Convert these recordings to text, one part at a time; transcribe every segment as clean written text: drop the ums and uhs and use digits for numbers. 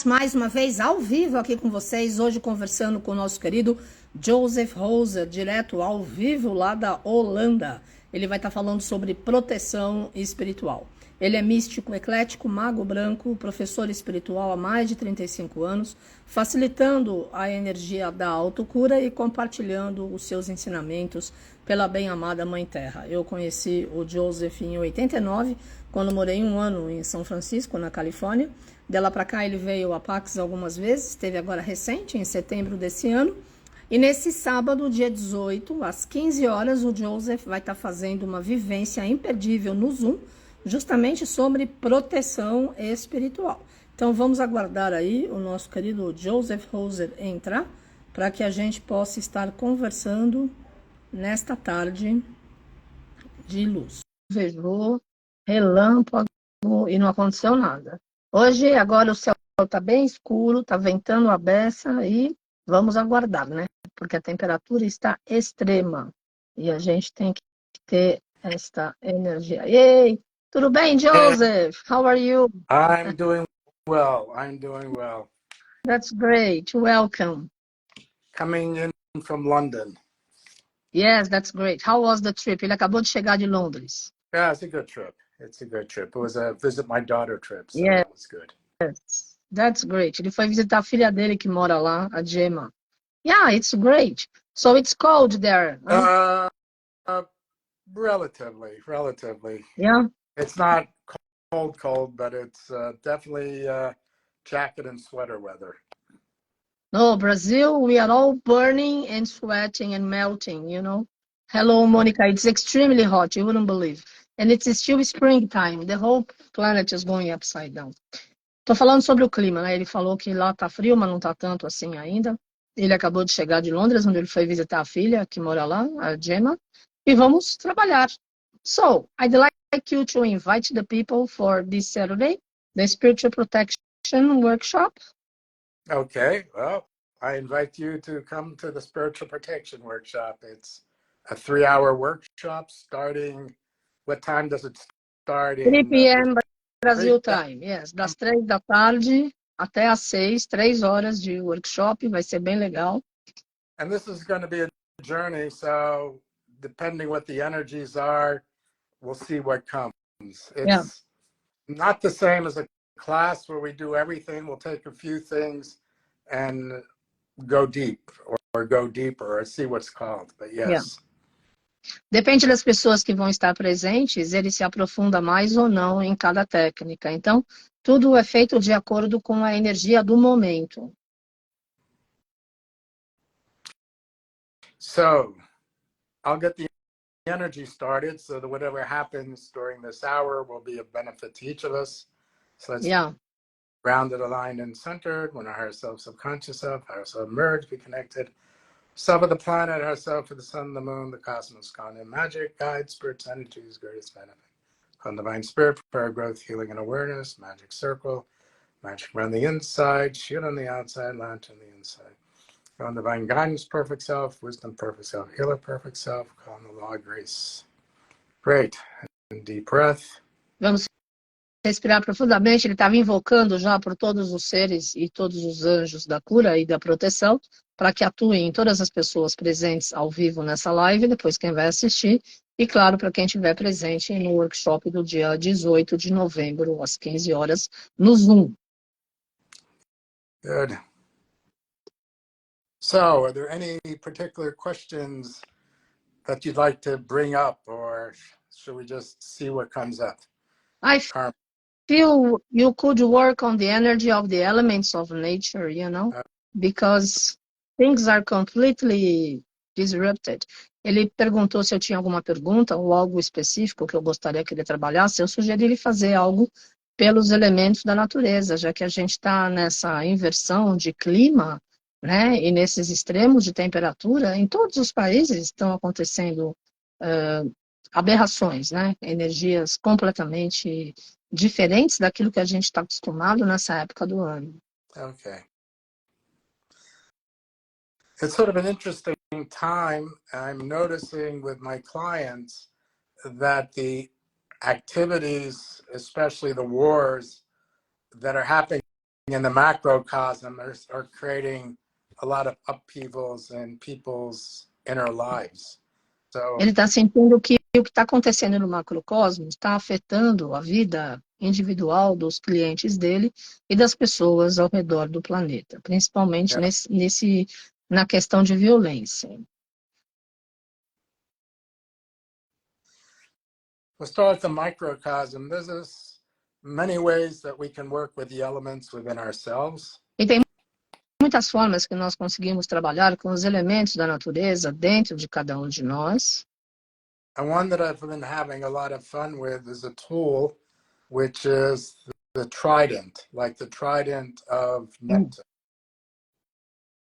Mais uma vez, ao vivo aqui com vocês, hoje conversando com o nosso querido Joseph Roser, direto ao vivo lá da Holanda. Ele vai estar falando sobre proteção espiritual. Ele é místico, eclético, mago branco, professor espiritual há mais de 35 anos, facilitando a energia da autocura e compartilhando os seus ensinamentos pela bem-amada Mãe Terra. Eu conheci o Joseph em 89, quando morei um ano em São Francisco, na Califórnia. De lá para cá ele veio a Pax algumas vezes, esteve agora recente, em setembro desse ano. E nesse sábado, dia 18, às 15 horas, o Joseph vai estar fazendo uma vivência imperdível no Zoom, justamente sobre proteção espiritual. Então vamos aguardar aí o nosso querido Joseph Roser entrar, para que a gente possa estar conversando nesta tarde de luz. Vejou, relâmpago e não aconteceu nada. Hoje, agora o céu está bem escuro, está ventando a beça e vamos aguardar, né? Porque a temperatura está extrema e a gente tem que ter esta energia. Ei, tudo bem, Joseph? How are you? I'm doing well. I'm doing well. That's great. Welcome. Coming in from London. Yes, that's great. How was the trip? Ele acabou de chegar de Londres. Yeah, it's a good trip. It's a good trip. It was a visit my daughter trip, so Yes. that was good. Yes, that's great. Ele foi visitar a filha dele que mora lá, a Gemma. Yeah, it's great. So it's cold there. Huh? Relatively. Yeah. It's not cold, but it's definitely jacket and sweater weather. No, Brazil, we are all burning and sweating and melting, you know. Hello, Monica. It's extremely hot. You wouldn't believe. And it's still springtime. The whole planet is going upside down. Tô falando sobre o clima, né? Ele falou que lá tá frio, mas não tá tanto assim ainda. Ele acabou de chegar de Londres, onde ele foi visitar a filha, que mora lá, a Gemma. E vamos trabalhar. So, I'd like you to invite the people for this Saturday, the Spiritual Protection Workshop. Okay, well, I invite you to come to the Spiritual Protection Workshop. It's a 3-hour workshop starting, what time does it start? 3 p.m. Brazil time, yes. Das 3 da tarde até às 6, 3 horas de workshop, vai ser bem legal. And this is going to be a journey, so depending what the energies are, we'll see what comes. It's not the same as a class where we do everything. We'll take a few things and go deep or go deeper or see what's called, but yes. Yeah. Depende das pessoas que vão estar presentes, ele se aprofunda mais ou não em cada técnica. Então, tudo é feito de acordo com a energia do momento. So, I'll get the energy started so that whatever happens during this hour will be of benefit to each of us. So let's grounded, aligned, and centered. When our higher self, subconscious self, higher self merge, be connected. Self of the planet, ourself of the sun, the moon, the cosmos, God and magic, guide, spirits, energies, greatest benefit. On divine spirit for our growth, healing, and awareness, magic circle, magic around the inside, shield on the outside, launch on the inside. On divine guidance, perfect self, wisdom, perfect self, healer, perfect self, call on the law of grace. Great. And deep breath. Vamos respirar profundamente. Ele estava invocando já por todos os seres e todos os anjos da cura e da proteção, para que atuem em todas as pessoas presentes ao vivo nessa live, depois quem vai assistir, e claro, para quem estiver presente no workshop do dia 18 de novembro, às 15 horas, no Zoom. Good. So, are there any particular questions that you'd like to bring up, or should we just see what comes up? I feel you could work on the energy of the elements of nature, you know, because things are completely disrupted. Ele perguntou se eu tinha alguma pergunta ou algo específico que eu gostaria que ele trabalhasse. Eu sugeri ele fazer algo pelos elementos da natureza, já que a gente está nessa inversão de clima, né, e nesses extremos de temperatura. Em todos os países estão acontecendo aberrações, né, energias completamente diferentes daquilo que a gente está acostumado nessa época do ano. Okay. It's sort of an interesting time. I'm noticing with my clients that the activities, especially the wars that are happening in the macrocosm are creating a lot of upheavals in people's inner lives. So, ele está sentindo que o que está acontecendo no macrocosmos está afetando a vida individual dos clientes dele e das pessoas ao redor do planeta, principalmente na questão de violência. We'll start with the microcosm. There's many ways that we can work with the elements within ourselves. E tem muitas formas que nós conseguimos trabalhar com os elementos da natureza dentro de cada um de nós. And one that I've been having a lot of fun with is a tool, which is the trident, like the trident of Neptune.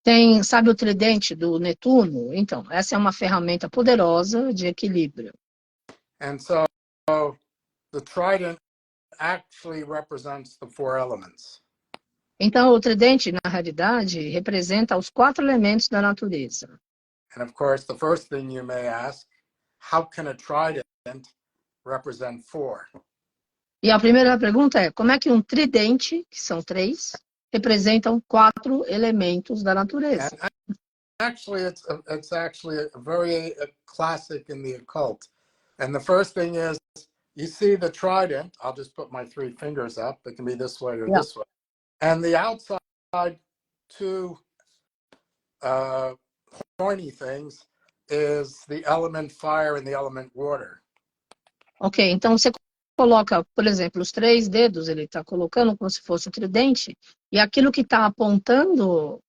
Tem, sabe o tridente do Netuno? Então, essa é uma ferramenta poderosa de equilíbrio. And so the trident actually represents the four elements. Então, o tridente, na realidade, representa os 4 elementos da natureza. And of course, the first thing you may ask, how can a trident represent 4? E a primeira pergunta é, como é que um tridente, que são 3, representam 4 elementos da natureza? And actually, it's actually a very classic in the occult. And the first thing is, you see the trident, I'll just put my 3 fingers up, it can be this way or this way. And the outside 2 pointy things is the element fire and the element water. Ok, então você coloca, por exemplo, os 3 dedos, ele está colocando como se fosse um tridente, e aquilo que está apontando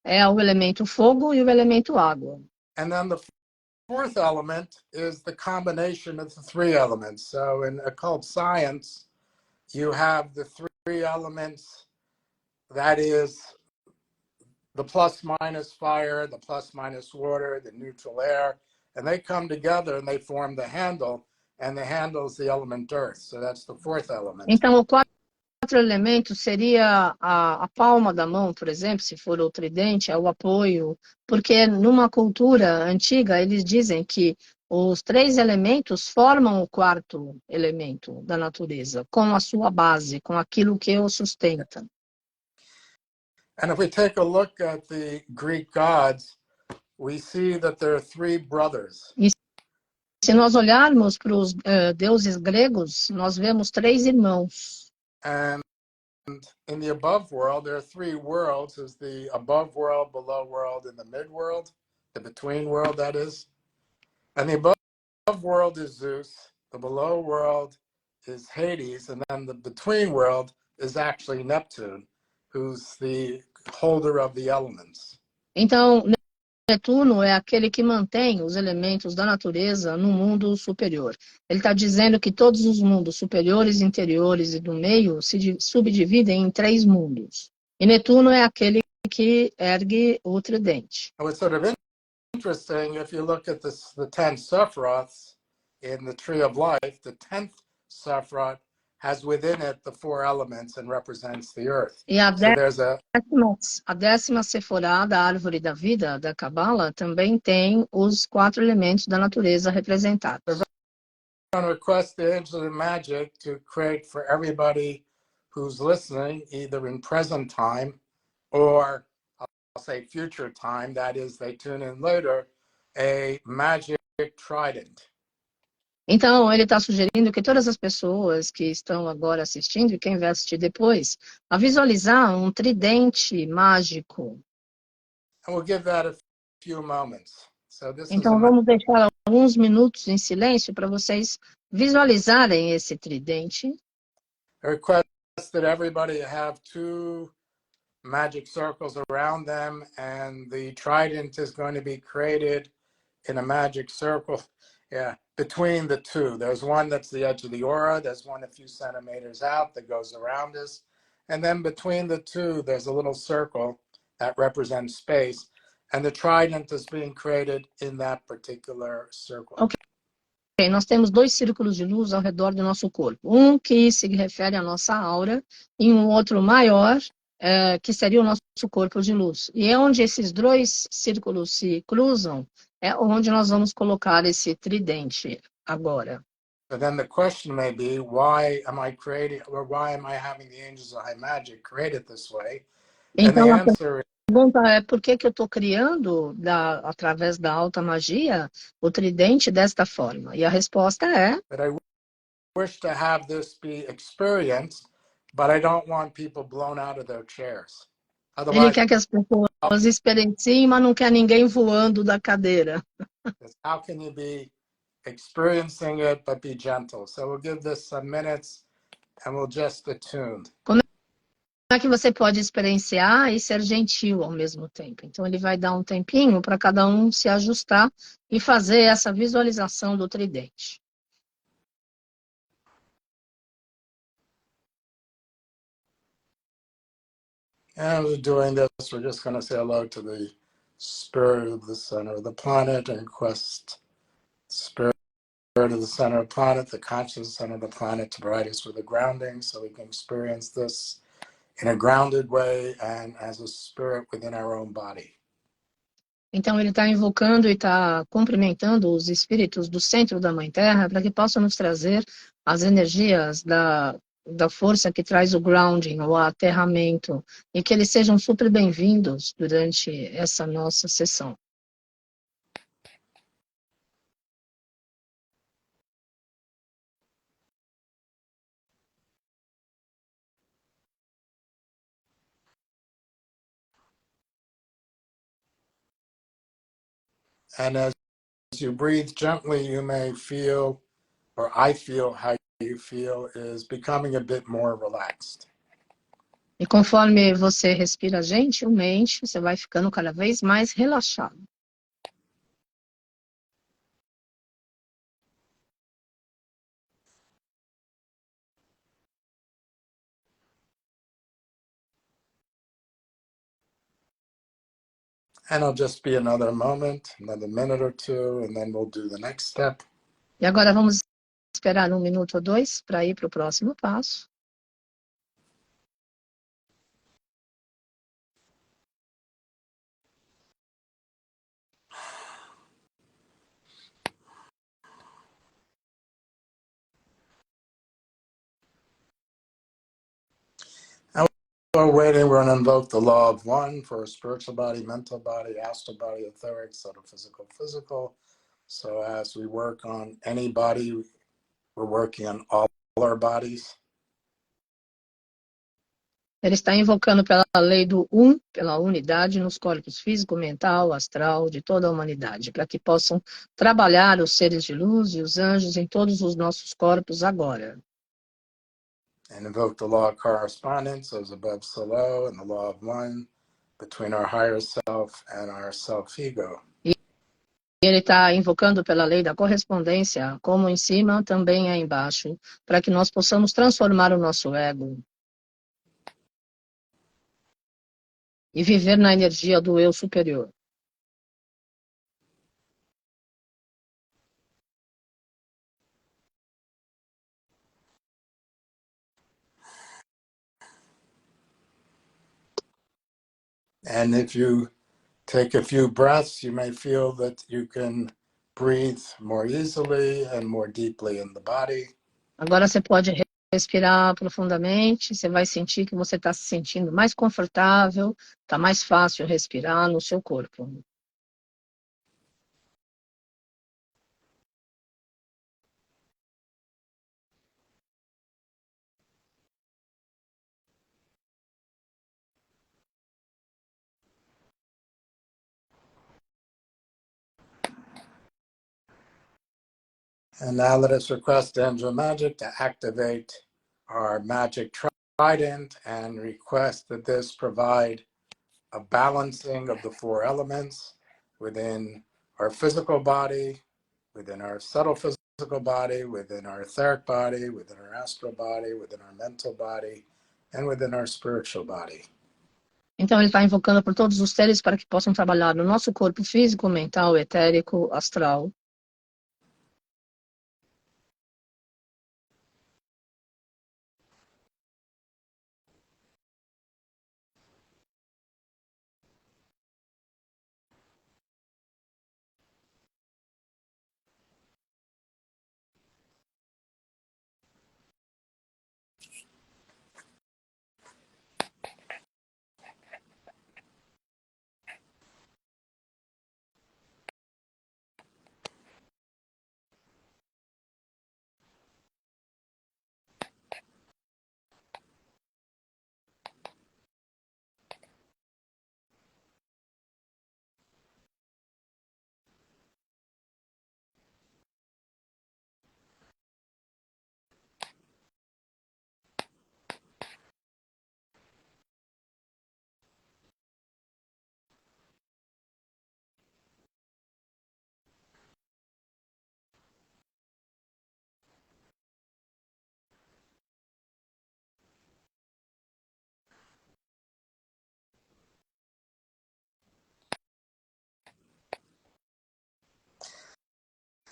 é o elemento fogo e o elemento água. And then the 4th element is the combination of the 3 elements. So in occult science, you have the 3 elements, that is the plus minus fire, the plus minus water, the neutral air, and they come together and they form the handle, and the handle is the element earth. So that's the 4th element. Então, o 4 elemento seria a palma da mão, por exemplo, se for o tridente, é o apoio, porque numa cultura antiga eles dizem que os 3 elementos formam o 4º elemento da natureza, com a sua base, com aquilo que o sustenta. And if we take a look at the Greek gods, we see that there are 3 brothers. E se nós olharmos para os deuses gregos, nós vemos 3 irmãos. And in the above world, there are 3 worlds. There's the above world, below world, and the mid world, the between world, that is. And the above world is Zeus, the below world is Hades, and then the between world is actually Neptune, who's the holder of the elements. Então, Netuno é aquele que mantém os elementos da natureza no mundo superior. Ele está dizendo que todos os mundos superiores, interiores e do meio se subdividem em 3 mundos. E Netuno é aquele que ergue o tridente. What's sort of interesting, if you look at the 10 Sephiroths in the Tree of Life, the 10th Sephiroth has within it the 4 elements and represents the earth. E a So décima Sephorá da árvore da vida, da Cabala, também tem os 4 elementos da natureza representados. I'm going to request the Angels of Magic to create for everybody who's listening, either in present time or I'll say future time, that is, they tune in later, a magic trident. Então, ele está sugerindo que todas as pessoas que estão agora assistindo e quem vai assistir depois, a visualizar um tridente mágico. And we'll give that a few moments. So this Então, vamos deixar alguns minutos em silêncio para vocês visualizarem esse tridente. I request that everybody have 2 magic circles around them, and the trident is going to be created in a magic circle. Yeah, between the 2. There's one that's the edge of the aura. There's one a few centimeters out that goes around us. And then between the 2, there's a little circle that represents space. And the trident is being created in that particular circle. Ok, nós temos 2 círculos de luz ao redor do nosso corpo. Um que se refere à nossa aura e um outro maior, que seria o nosso corpo de luz. E é onde esses 2 círculos se cruzam, é onde nós vamos colocar esse tridente agora. So then the question may be, why am I creating, or why am I having the angels of high magic created this way? And the Então, a answer is, pergunta é por que que eu estou criando, através da alta magia, o tridente desta forma? E a resposta é... that I wish to have this be experienced, but I don't want people blown out of their chairs. Ele Otherwise, quer que as pessoas experienciem, mas não quer ninguém voando da cadeira. how can you be experiencing it but be gentle? So we'll give this some minutes and we'll just attune. Como é que você pode experienciar e ser gentil ao mesmo tempo? Então, ele vai dar um tempinho para cada um se ajustar e fazer essa visualização do tridente. And we're doing this, we're just going to say hello to the spirit of the center of the planet and request spirit of the center of the planet, the conscious center of the planet, to provide us with a grounding so we can experience this in a grounded way and as a spirit within our own body. Então, ele está invocando e está cumprimentando os espíritos do centro da Mãe Terra para que possam nos trazer as energias da força que traz o grounding, o aterramento, e que eles sejam super bem-vindos durante essa nossa sessão. And as you breathe gently, you may feel, or I feel how you feel, is becoming a bit more relaxed. E conforme você respira gentilmente, você vai ficando cada vez mais relaxado. And it'll just be another moment, another minute or two, and then we'll do the next step. E agora vamos esperar 1 minuto ou 2 para ir para o próximo passo. While waiting, we're going to invoke the law of one for spiritual body, mental body, astral body, etheric, subtle, physical. So as we work on any body, we're working on all our bodies. Ele está invocando pela lei do pela unidade nos corpos físico, mental, astral, de toda a humanidade, para que possam trabalhar os seres de luz e os anjos em todos os nossos corpos agora. And invoke the law of correspondence, as above, so below, and the law of one between our higher self and our self-ego. E ele está invocando pela lei da correspondência, como em cima, também é embaixo, para que nós possamos transformar o nosso ego e viver na energia do eu superior. And if you take a few breaths, you may feel that you can breathe more easily and more deeply in the body. Agora você pode respirar profundamente, você vai sentir que você está se sentindo mais confortável, está mais fácil respirar no seu corpo. And now let us request Angel Magic to activate our magic trident and request that this provide a balancing of the four elements within our physical body, within our subtle physical body, within our etheric body, within our astral body, within our mental body, and within our spiritual body. Então ele está invocando por todos os seres para que possam trabalhar no nosso corpo físico, mental, etérico, astral.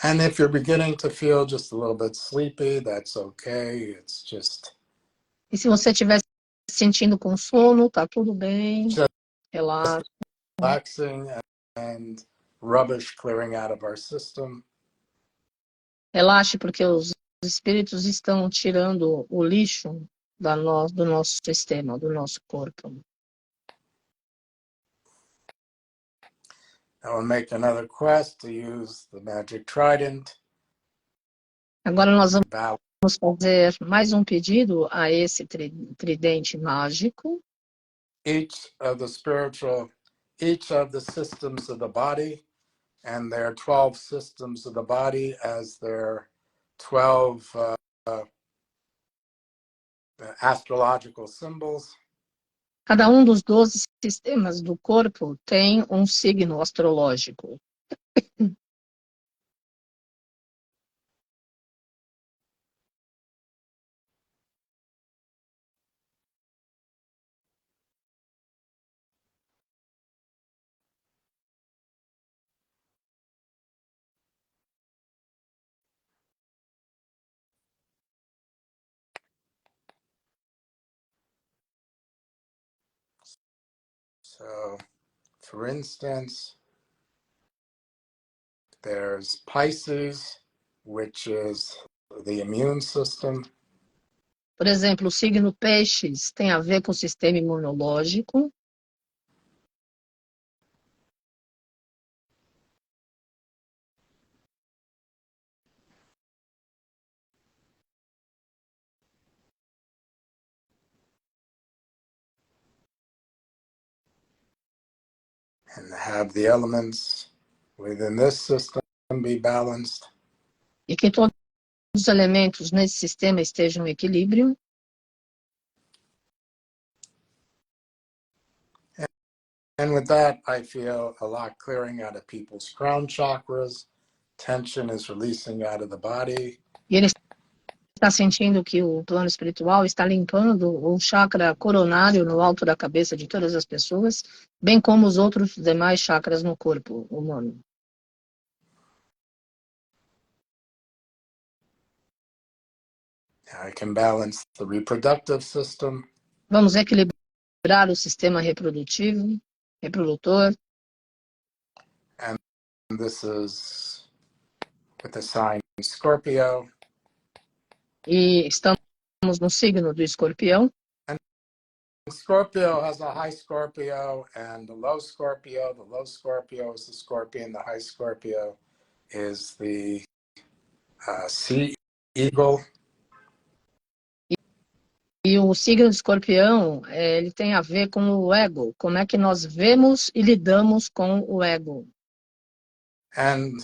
And if you're beginning to feel just a little bit sleepy, that's okay. It's just. E se você estiver se sentindo com sono, tá tudo bem. Relaxa. Relaxing and rubbish clearing out of our system. Relaxe, porque os espíritos estão tirando o lixo do nosso sistema, do nosso corpo. I will make another quest to use the magic trident. Agora nós vamos fazer mais um pedido a esse tridente mágico. Each of the systems of the body, and there are 12 systems of the body as their 12 astrological symbols. Cada um dos 12 sistemas do corpo tem um signo astrológico. So, for instance, there's Pisces, which is the immune system. Por exemplo, o signo Peixes tem a ver com o sistema imunológico. And have the elements within this system be balanced. E que todos os elementos nesse sistema estejam em equilíbrio. And with that, I feel a lot clearing out of people's crown chakras. Tension is releasing out of the body. E ele está sentindo que o plano espiritual está limpando o chakra coronário no alto da cabeça de todas as pessoas, bem como os outros demais chakras no corpo humano. I can balance the reproductive system. Vamos equilibrar o sistema reprodutor. And this is with the sign Scorpio. E estamos no signo do Escorpião. And Scorpio has a high Scorpio and a low Scorpio. The low Scorpio is the Scorpion. The high Scorpio is the sea eagle. E o signo do Escorpião, ele tem a ver com o ego. Como é que nós vemos e lidamos com o ego. And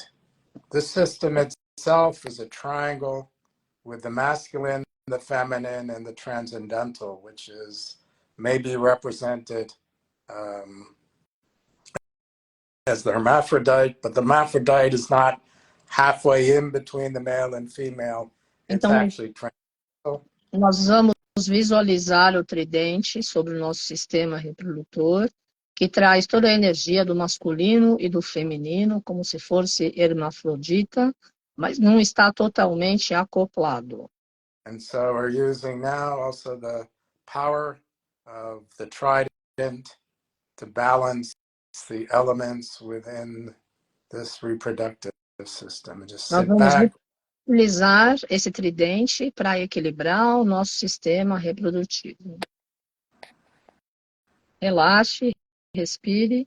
the system itself is a triangle with the masculine, the feminine, and the transcendental, which is maybe represented as the hermaphrodite, but the hermaphrodite is not halfway in between the male and female. It's Então, actually transcendental. Nós vamos visualizar o tridente sobre o nosso sistema reprodutor, que traz toda a energia do masculino e do feminino, como se fosse hermafrodita, mas não está totalmente acoplado. And so we're using now also the power of the trident to balance the elements within this reproductive system. And just Nós sit vamos back. utilizar esse tridente para equilibrar o nosso sistema reprodutivo. Relaxe, respire.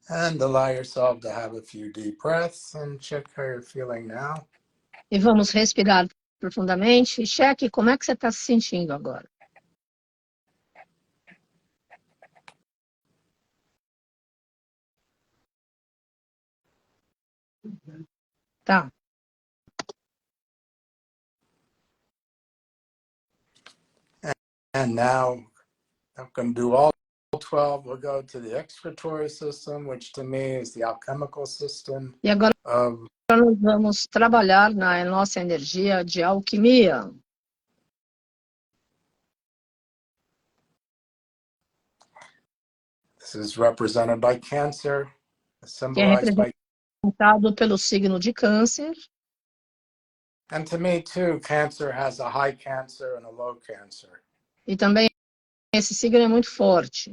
And allow yourself to have a few deep breaths and check how you're feeling now. E vamos respirar profundamente e cheque como é que você está se sentindo agora. Tá. And now I'm going to do all 12. We'll go to the excretory system, which to me is the alchemical system. E agora nós vamos trabalhar na nossa energia de alquimia. This is represented by Cancer, Que é symbolized by. representado pelo signo de Câncer. And to me too, Cancer has a high Cancer and a low Cancer. E também esse signo é muito forte.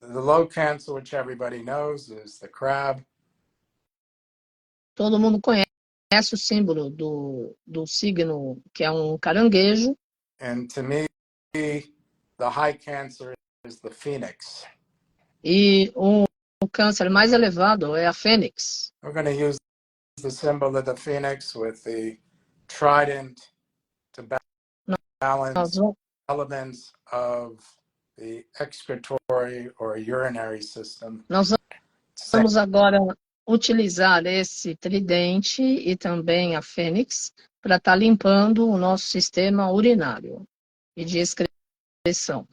The low Cancer, which everybody knows, is the crab. Todo mundo conhece o símbolo do signo, que é um caranguejo. And to me, the high Cancer is the phoenix. E o câncer mais elevado é a fênix. We're going to use the symbol of the phoenix with the trident to balance elements of the excretory or urinary system. Nós vamos agora utilizar esse tridente e também a fênix para estar limpando o nosso sistema urinário e de excreção.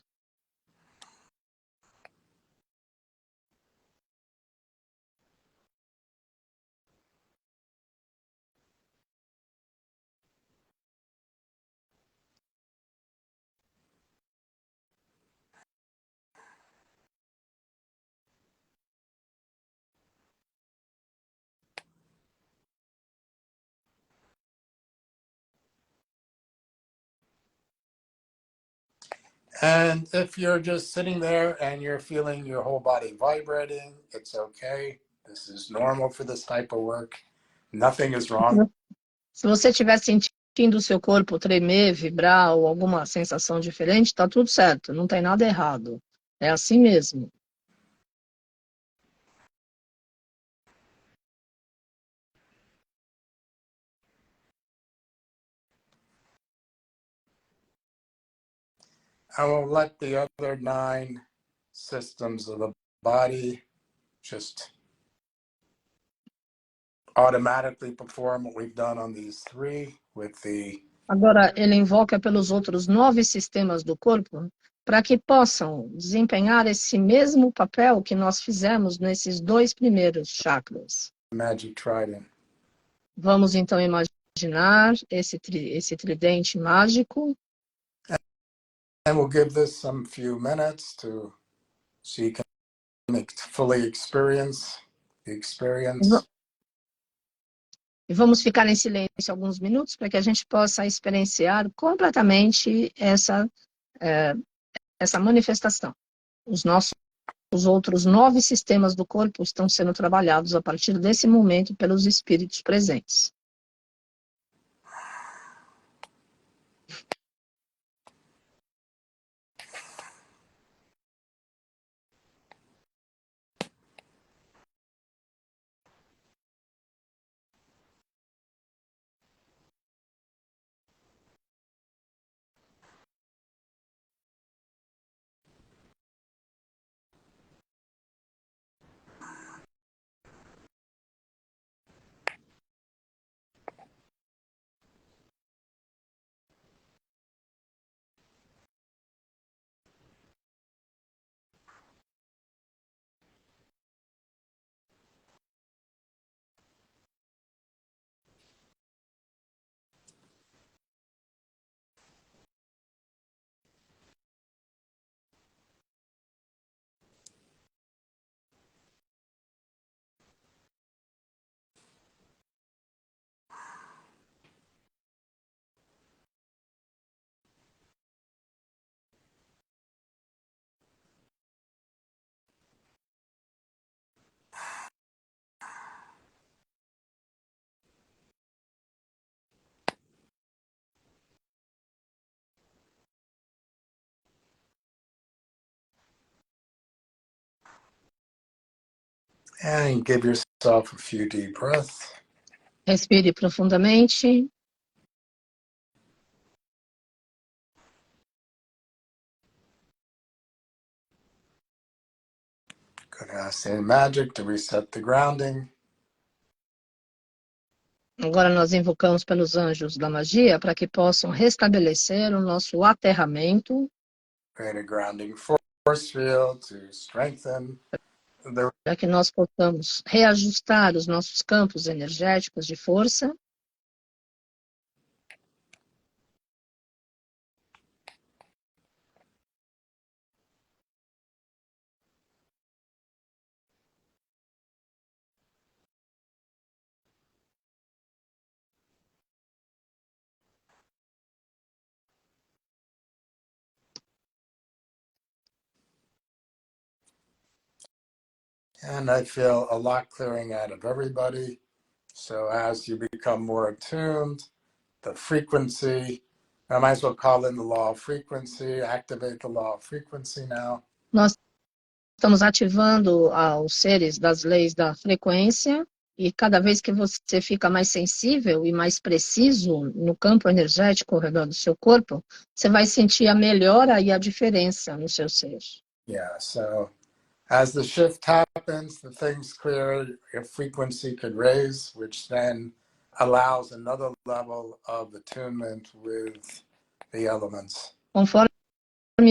And if you're just sitting there and you're feeling your whole body vibrating, it's okay. This is normal for this type of work. Nothing is wrong. Se você estiver sentindo o seu corpo tremer, vibrar ou alguma sensação diferente, está tudo certo, não tem nada errado. É assim mesmo. I will let the other 9 systems of the body just automatically perform what we've done on these 3 with the. Agora, ele invoca pelos outros 9 sistemas do corpo para que possam desempenhar esse mesmo papel que nós fizemos nesses 2 primeiros chakras. Magic trident. Vamos então imaginar esse tridente mágico. And we'll give this some few minutes so you can fully experience the experience. E vamos ficar em silêncio alguns minutos para que a gente possa experienciar completamente essa manifestação. Os outros 9 sistemas do corpo estão sendo trabalhados a partir desse momento pelos espíritos presentes. And give yourself a few deep breaths. Respire profundamente. Gonna ask the magic to reset the grounding. Agora nós invocamos pelos anjos da magia para que possam restabelecer o nosso aterramento. Create a grounding force field to strengthen the... Para que nós possamos reajustar os nossos campos energéticos de força. And I feel a lot clearing out of everybody. So as you become more attuned, the frequency, I might as well call in the law of frequency, activate the law of frequency now. Nós estamos ativando os seres das leis da frequência, e cada vez que você fica mais sensível e mais preciso no campo energético ao redor do seu corpo, você vai sentir a melhora e a diferença no seu ser. Yeah, so as the shift happens, the things clear, your frequency could raise, which then allows another level of attunement with the elements. Conforme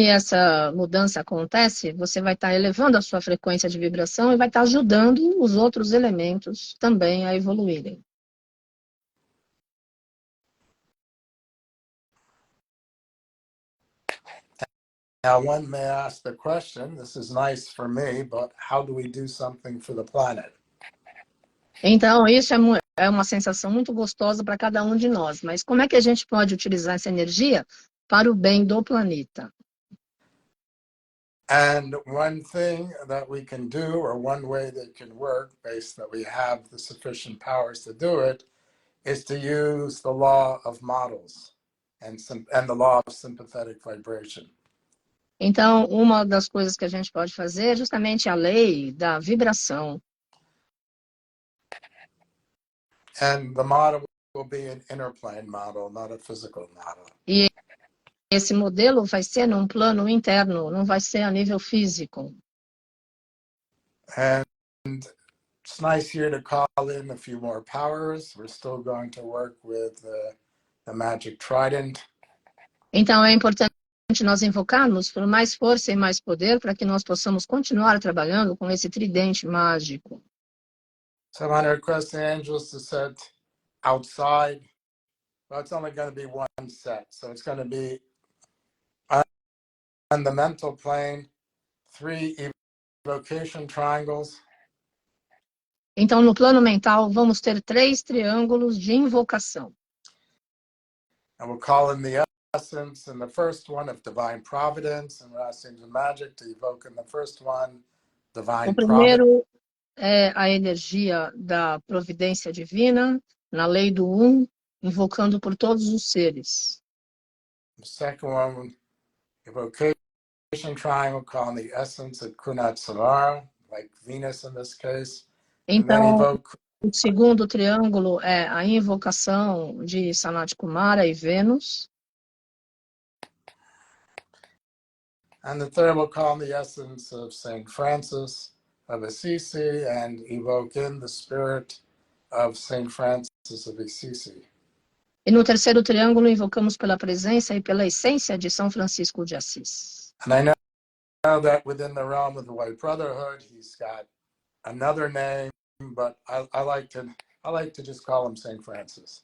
essa mudança acontece, você vai estar elevando a sua frequência de vibração e vai estar ajudando os outros elementos também a evoluírem. Now, one may ask the question, this is nice for me, but how do we do something for the planet? Então, isso é uma sensação muito gostosa para cada um de nós. Mas como é que a gente pode utilizar essa energia para o bem do planeta? And one thing that we can do, or one way that can work, based that we have the sufficient powers to do it, is to use the law of models and the law of sympathetic vibration. Então, uma das coisas que a gente pode fazer é justamente a lei da vibração. And the model will be an inner plane model, not a physical model. E esse modelo vai ser num plano interno, não vai ser a nível físico. And it's nice here to call in a few more powers. We're still going to work with the magic trident. Então, é importante nós invocarmos por mais força e mais poder para que nós possamos continuar trabalhando com esse tridente mágico. So I'm going to request the angels to set outside. Well, it's only going to be one set. So it's going to be on the mental plane, 3 evocation triangles. Então, no plano mental, vamos ter 3 triângulos de invocação. And we'll call in the essence in the first one of divine providence, and we're asking the magic to evoke in the first one, divine O providence. primeiro é a energia da providência divina, na lei do invocando por todos os seres. The second one, evocation triangle, calling the essence of Cura, like Venus in this case. Então, o segundo triângulo é a invocação de Sanat Kumara e Vênus. And the third will call the essence of Saint Francis of Assisi and evoke in the spirit of Saint Francis of Assisi. E no terceiro triângulo, invocamos pela presença e pela essência de São Francisco de Assis. And I know that within the realm of the White Brotherhood, he's got another name, but I like to just call him Saint Francis.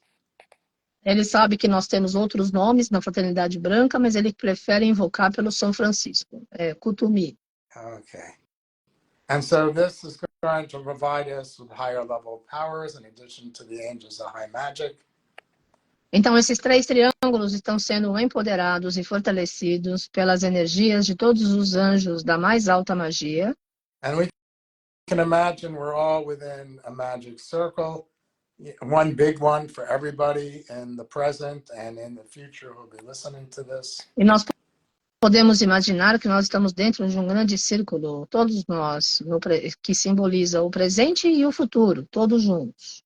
Ele sabe que nós temos outros nomes na Fraternidade Branca, mas ele prefere invocar pelo São Francisco, Kutumi. Okay. And so this is going to provide us with higher level powers in addition to the angels of high magic. Então, esses 3 triângulos estão sendo empoderados e fortalecidos pelas energias de todos os anjos da mais alta magia. And we can imagine we're all within a magic circle, one big one for everybody in the present and in the future who will be listening to this. E nós podemos imaginar que nós estamos dentro de um grande círculo, todos nós, que simboliza o presente e o futuro, todos juntos.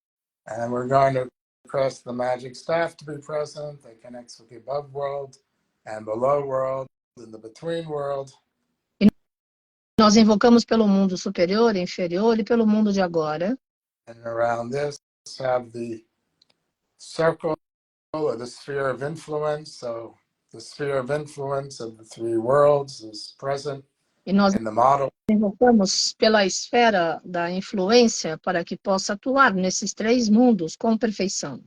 And we're going to request the magic staff to be present. That connects with the above world and below world and the between world. E nós invocamos pelo mundo superior, inferior e pelo mundo de agora. And around this have the circle or the sphere of influence. So the sphere of influence of the three worlds is present in the model. Invocamos pela esfera da influência para que possa atuar nesses três mundos com perfeição.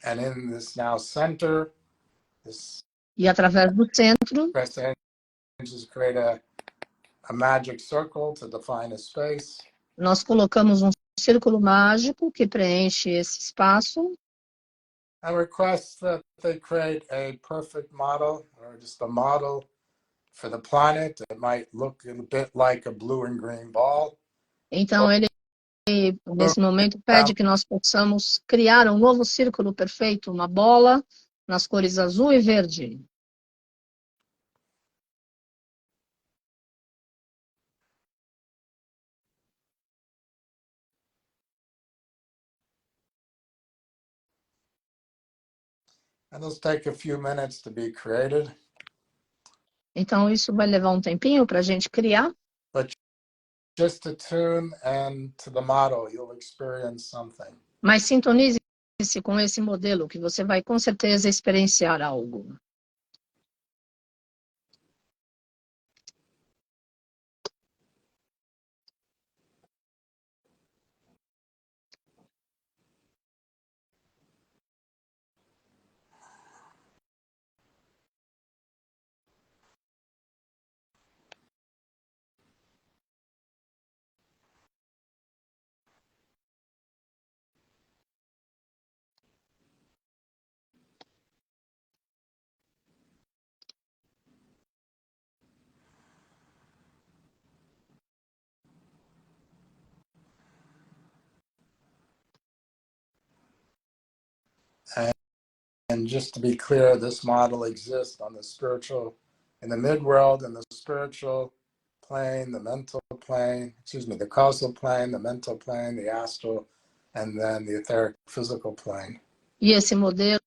And in this now center, e através do centro, create a magic circle to define a space. Nós colocamos um círculo mágico que preenche esse espaço. I request that they create a perfect model or just a model for the planet. It might look a bit like a blue and green ball. Então ele nesse momento pede que nós possamos criar um novo círculo perfeito, uma bola nas cores azul e verde. And those take a few minutes to be created. Então isso vai levar um tempinho para a gente criar. But just to tune and to the model, you'll experience something. Mas sintonize-se com esse modelo que você vai com certeza experienciar algo. And just to be clear, this model exists on the spiritual, in the mid-world, in the spiritual plane, the mental plane, the causal plane, the mental plane, the astral, and then the etheric physical plane. E esse modelo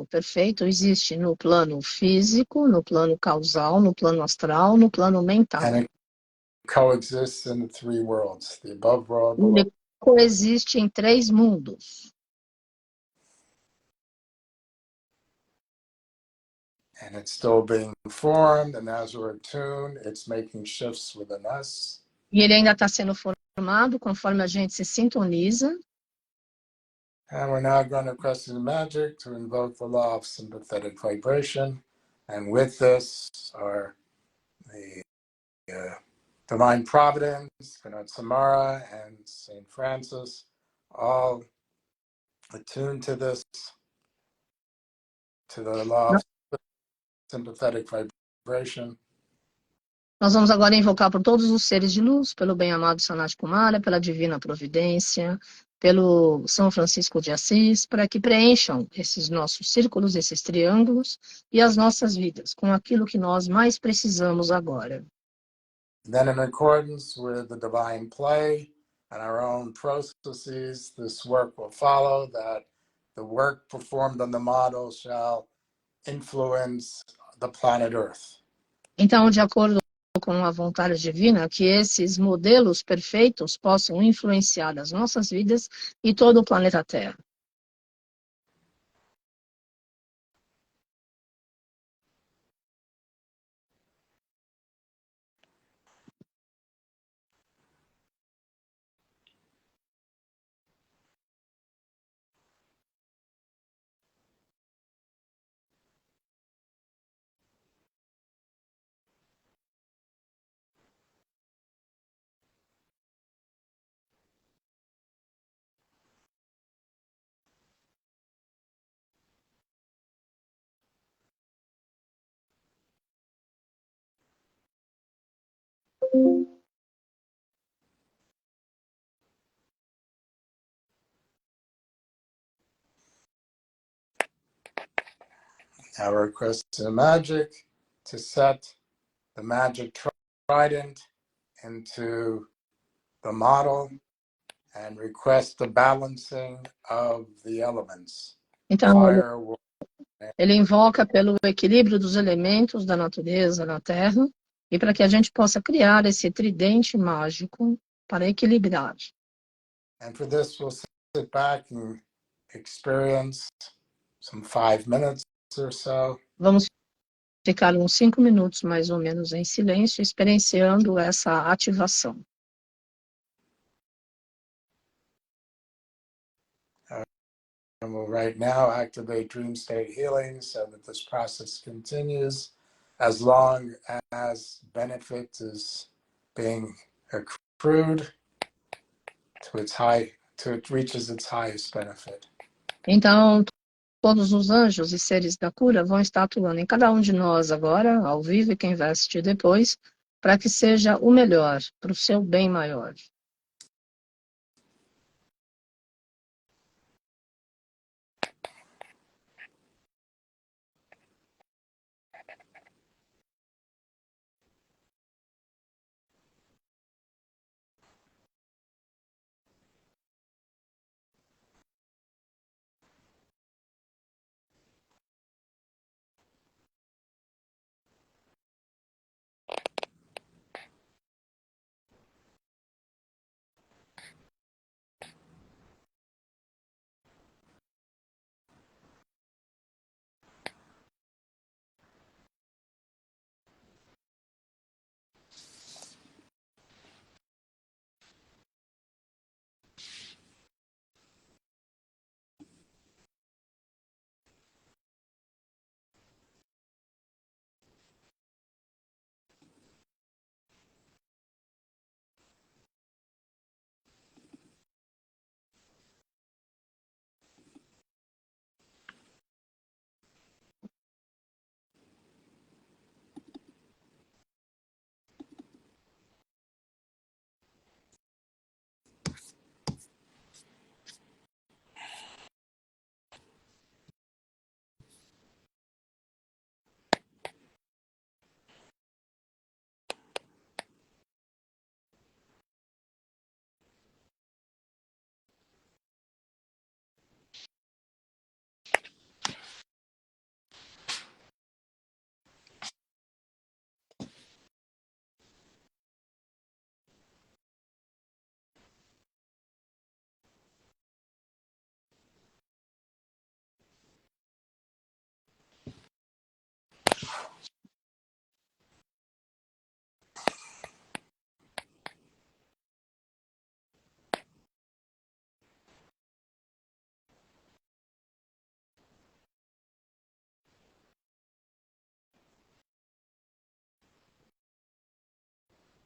perfeito existe no plano físico, no plano causal, no plano astral, no plano mental. And it coexists in the three worlds, the above world, below. Ele coexiste em três mundos. And it's still being formed, and as we're attuned, it's making shifts within us. E ele ainda está sendo formado conforme a gente se sintoniza. And we're now going to request the magic to invoke the law of sympathetic vibration. And with this are the Divine Providence, Samara, and St. Francis, all attuned to this, to the law of sympathetic vibration. Nós vamos agora invocar por todos os seres de luz, pelo bem-amado Sanat Kumara, pela Divina Providência, pelo São Francisco de Assis, para que preencham esses nossos círculos, esses triângulos e as nossas vidas com aquilo que nós mais precisamos agora. Then in accordance with the divine play and our own processes, this work will follow, that the work performed on the model shall influence the planet Earth. Então, de acordo com a vontade divina, que esses modelos perfeitos possam influenciar as nossas vidas e todo o planeta Terra. Our request to the magic to set the magic trident into the model and request the balancing of the elements. Então, Fire, water, ele invoca pelo equilíbrio dos elementos da natureza na Terra e para que a gente possa criar esse tridente mágico para equilibrar. and for this, we'll sit back and experience some 5 minutes or so. Vamos ficar uns 5 minutos mais ou menos em silêncio, experienciando essa ativação. And we'll right now activate dream state healing so that this process continues as long as benefit is being accrued till it reaches its highest benefit. Então, todos os anjos e seres da cura vão estar atuando em cada um de nós agora, ao vivo, e quem vai assistir depois, para que seja o melhor, para o seu bem maior.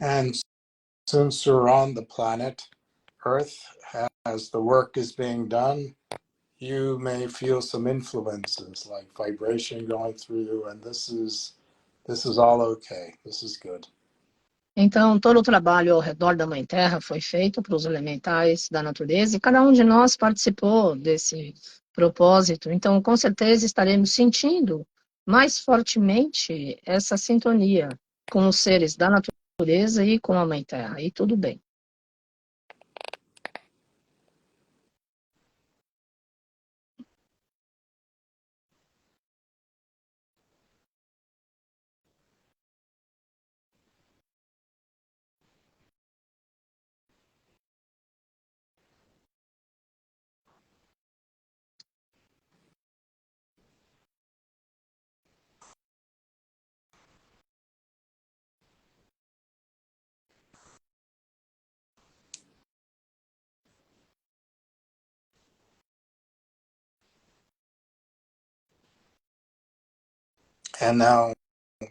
And since you're on the planet Earth, as the work is being done, you may feel some influences like vibration going through you, and this is all okay. This is good. Então, todo o trabalho ao redor da Mãe Terra foi feito para os elementais da natureza e cada um de nós participou desse propósito. Então, com certeza, estaremos sentindo mais fortemente essa sintonia com os seres da natureza e com a Mãe Terra. E tudo bem. And now,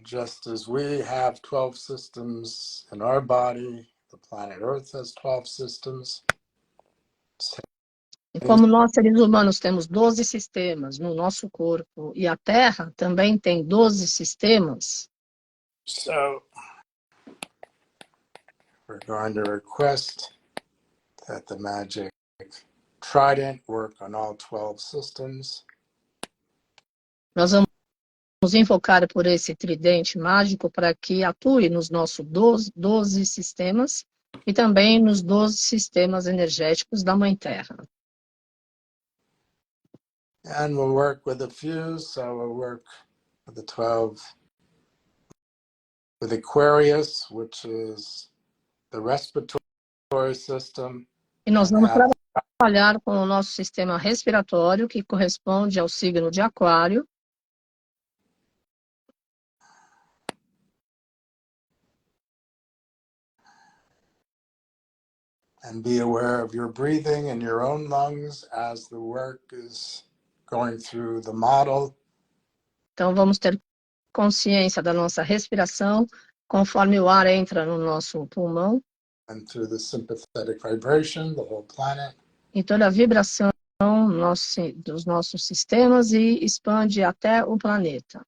just as we have 12 systems in our body, the planet Earth has 12 systems. E como nós, seres humanos, temos 12 sistemas no nosso corpo e a Terra também tem 12 sistemas. So, we're going to request that the magic trident work on all 12 systems. Nós vamos invocar por esse tridente mágico para que atue nos nossos 12 sistemas e também nos 12 sistemas energéticos da Mãe Terra. And we'll work with a few, so we'll work with the 12, with Aquarius, which is the respiratory system. E nós vamos trabalhar com o nosso sistema respiratório, que corresponde ao signo de Aquário. And be aware of your breathing in your own lungs as the work is going through the model. Então vamos ter consciência da nossa respiração conforme o ar entra no nosso pulmão. And through the sympathetic vibration, the whole planet. E toda a vibração dos nossos sistemas e expande até o planeta.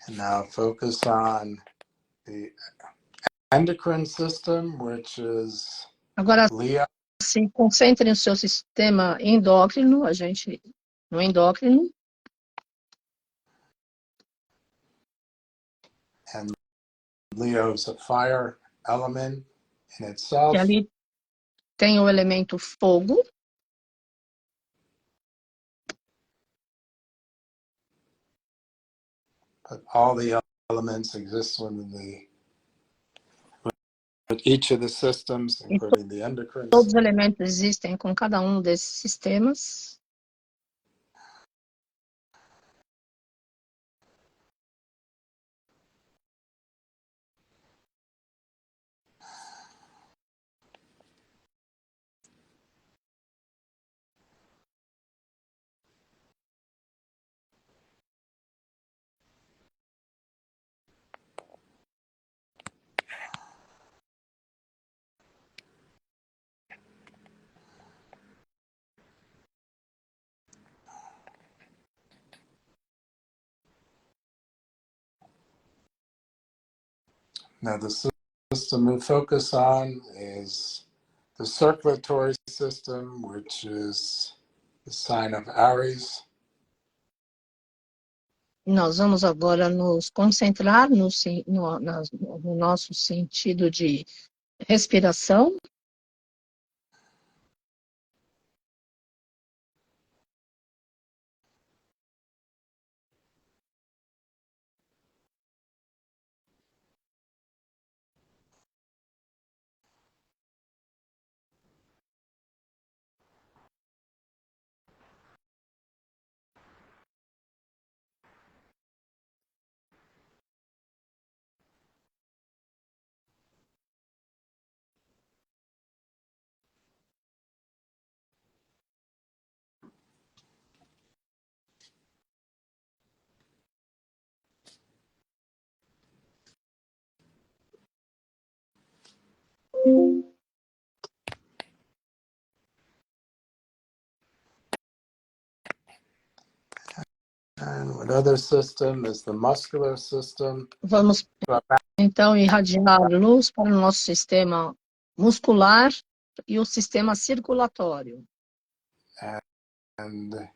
And now focus on the endocrine system, which is Agora, Leo. se concentre no seu sistema endócrino, no endócrino. And Leo is a fire element in itself. Que ali tem o elemento fogo. But all the elements exist with each of the systems, including the endocrine. Todos os elementos existem com cada um desses sistemas. Now the system we focus on is the circulatory system, which is the sign of Aries. Nós vamos agora nos concentrar no nosso sentido de respiração. And another system is the muscular system. Vamos, então, irradiar luz para o nosso sistema muscular e o sistema circulatório. And the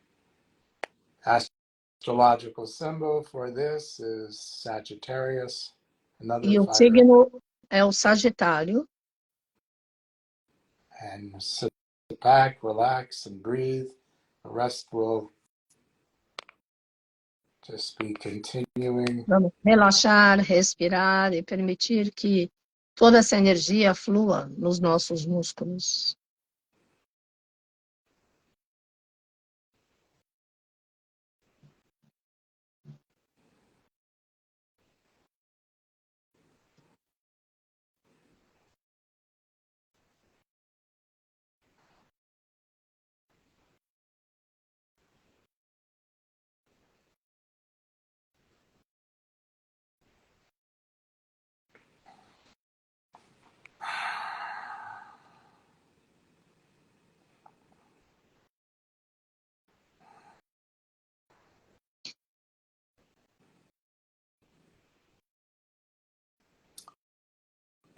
astrological symbol for this is Sagittarius. E o signo é o Sagitário. And sit back, relax, and breathe. The rest will Just be continuing. Vamos relaxar, respirar e permitir que toda essa energia flua nos nossos músculos.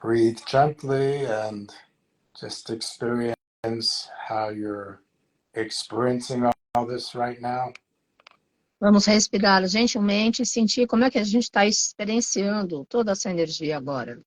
Breathe gently and just experience how you're experiencing all this right now. Vamos respirar gentilmente e sentir como é que a gente está experienciando toda essa energia agora.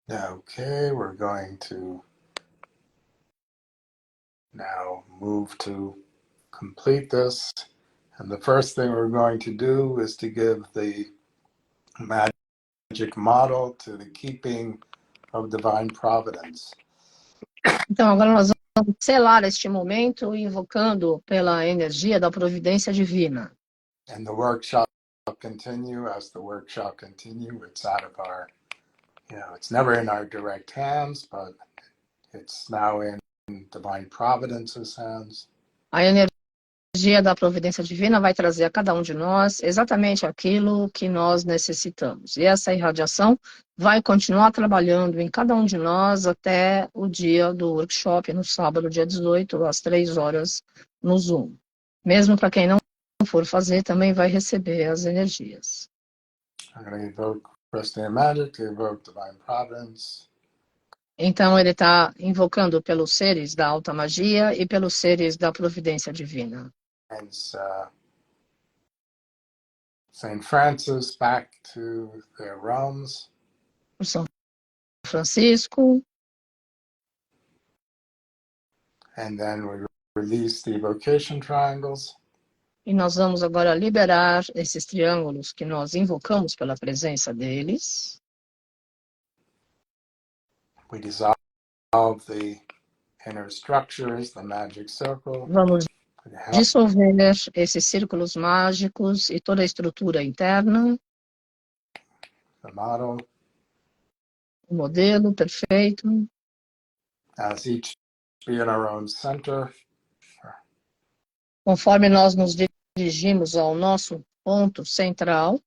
Okay, we're going to now move to complete this. And the first thing we're going to do is to give the magic model to the keeping of divine providence. Então, agora nós vamos selar este momento invocando pela energia da providência divina. And the workshop will continue. As the workshop continue, it's out of our, it's never in our direct hands, but it's now in divine providence's hands. A energia da providência divina vai trazer a cada um de nós exatamente aquilo que nós necessitamos. E essa irradiação vai continuar trabalhando em cada um de nós até o dia do workshop, no sábado, dia 18, às 3 horas, no Zoom. Mesmo para quem não for fazer, também vai receber as energias. I'm going to invoke Preston Magic to evoke divine providence. Então, ele está invocando pelos seres da alta magia e pelos seres da providência divina. And Saint Francis back to their realms. O São Francisco. And then we release the evocation triangles. E nós vamos agora liberar esses triângulos que nós invocamos pela presença deles. We dissolve the inner structures, the magic circle. Vamos dissolver esses círculos mágicos e toda a estrutura interna. The model. O modelo perfeito. As each be in our own center. Conforme nós nos dirigimos ao nosso ponto central,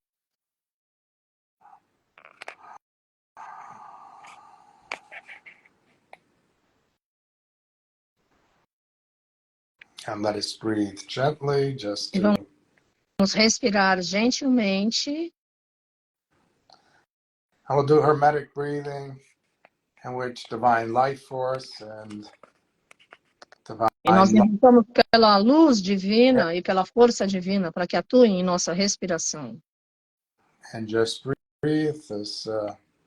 and let us breathe gently, just e to vamos respirar gentilmente. And we'll do hermetic breathing, in which divine life force and E nós divine invocamos pela luz divina e pela força divina para que atuem em nossa respiração. and just breathe this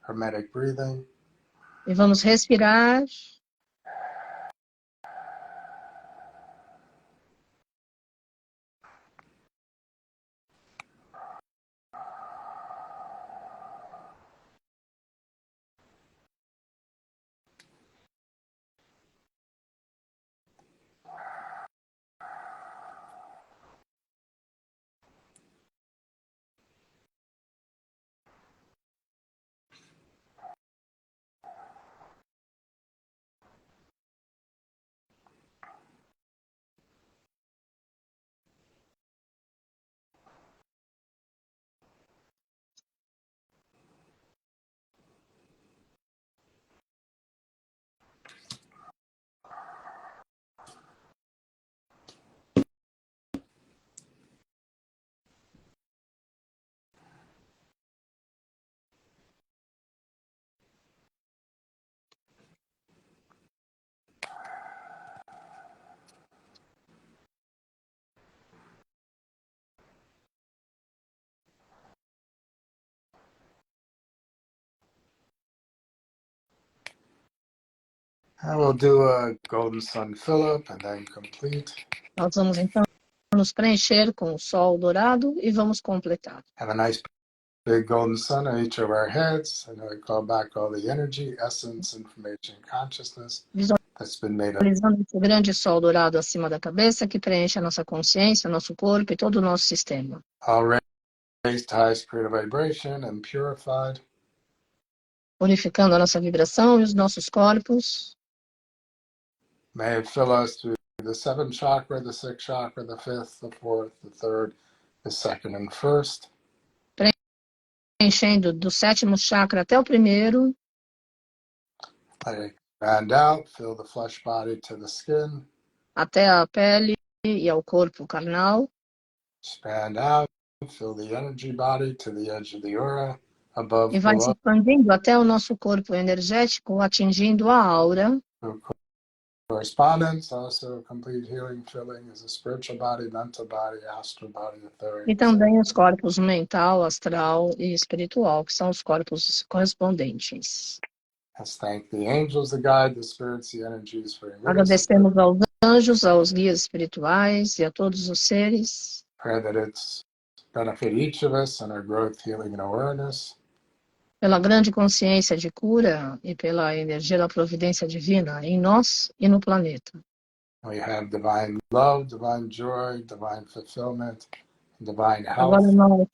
hermetic breathing. E vamos respirar. And we'll do a golden sun fill-up and then complete. Nós vamos então nos preencher com o sol dourado e vamos completar. Have a nice big golden sun on each of our heads. And we call back all the energy, essence, information, consciousness that's been made up. Visualizando esse grande sol dourado acima da cabeça que preenche a nossa consciência, nosso corpo e todo o nosso sistema. All raised to high spirit vibration and purified. Purificando a nossa vibração e os nossos corpos. May it fill us through the seventh chakra, the sixth chakra, the fifth, the fourth, the third, the second, and first. Preenchendo do sétimo chakra até o primeiro. Let it expand out, fill the flesh body to the skin. Até a pele e ao corpo carnal. Expand out, fill the energy body to the edge of the aura, above, E vai se below. expandindo até o nosso corpo energético, atingindo a aura. Correspondence, also complete healing, filling is a spiritual body, mental body, astral body, etheric. E também os corpos mental, astral e espiritual, que são os corpos correspondentes. Let's thank the angels, the guide, the spirits, the energies for your Agradecemos aos anjos, aos guias espirituais e a todos os seres. Pray that it's benefit each of us and our growth, healing, and awareness. Pela grande consciência de cura e pela energia da providência divina em nós e no planeta. We have divine love, divine joy, divine fulfillment, divine health. Agora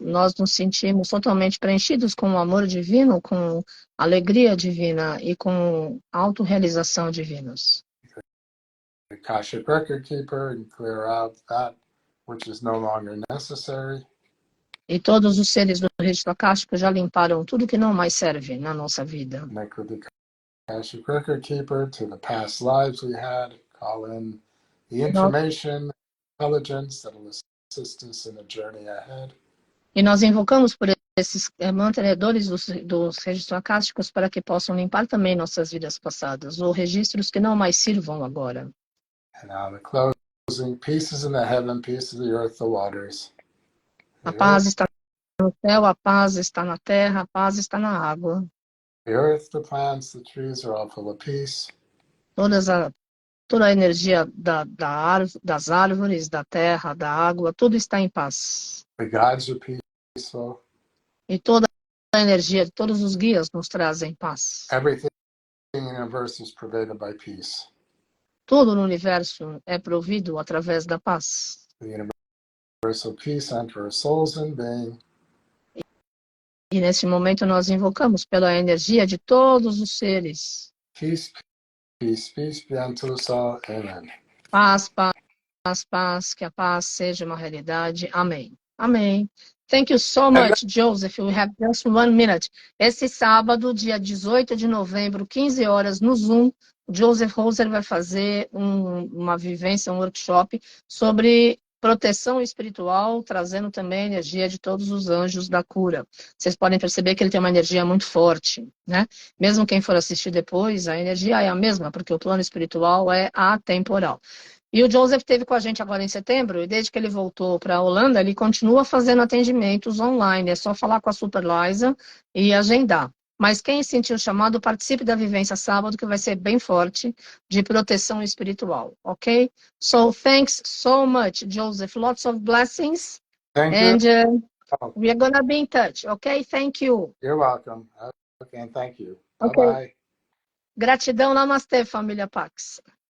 nós nos sentimos totalmente preenchidos com o amor divino, com alegria divina e com autorrealização divinos. The Akashic Record Keeper and clear out that which is no longer necessary. E todos os seres do registro acástico já limparam tudo que não mais serve na nossa vida. Connect with the Akashic Record Keeper to the past lives we had. Call in the information, intelligence that will assist us in the journey ahead. E nós invocamos por esses mantenedores dos registros acásticos para que possam limpar também nossas vidas passadas, ou registros que não mais sirvam agora. And now the closing, pieces in the heaven, pieces of the earth, the waters. A paz está no céu, a paz está na terra, a paz está na água. The earth, the plants, the trees are all full of peace. Toda a energia das árvores, da terra, da água, tudo está em paz. The gods are peaceful. E toda a energia de todos os guias nos trazem paz. Everything in the universe is pervaded by peace. Tudo no universo é provido através da paz. The universal peace enter our souls in being. E nesse momento nós invocamos pela energia de todos os seres. Peace, Peace, peace be unto us all. Amen. Paz, paz, paz, que a paz seja uma realidade. Amém. Amém. Thank you so much, Joseph. We have just 1 minute. Esse sábado, dia 18 de novembro, 15 horas, no Zoom, o Joseph Hoser vai fazer uma vivência, um workshop sobre proteção espiritual, trazendo também a energia de todos os anjos da cura. Vocês podem perceber que ele tem uma energia muito forte, né? Mesmo quem for assistir depois, a energia é a mesma, porque o plano espiritual é atemporal. E o Joseph esteve com a gente agora em setembro, e desde que ele voltou para a Holanda, ele continua fazendo atendimentos online. É só falar com a Super Laiza e agendar. Mas quem sentiu o chamado, participe da vivência sábado, que vai ser bem forte, de proteção espiritual, ok? So, thanks so much, Joseph. Lots of blessings. Thank And you. we are gonna be in touch, ok? Thank you. You're welcome. Okay, thank you. Okay. Bye-bye. Gratidão, namastê, família Pax.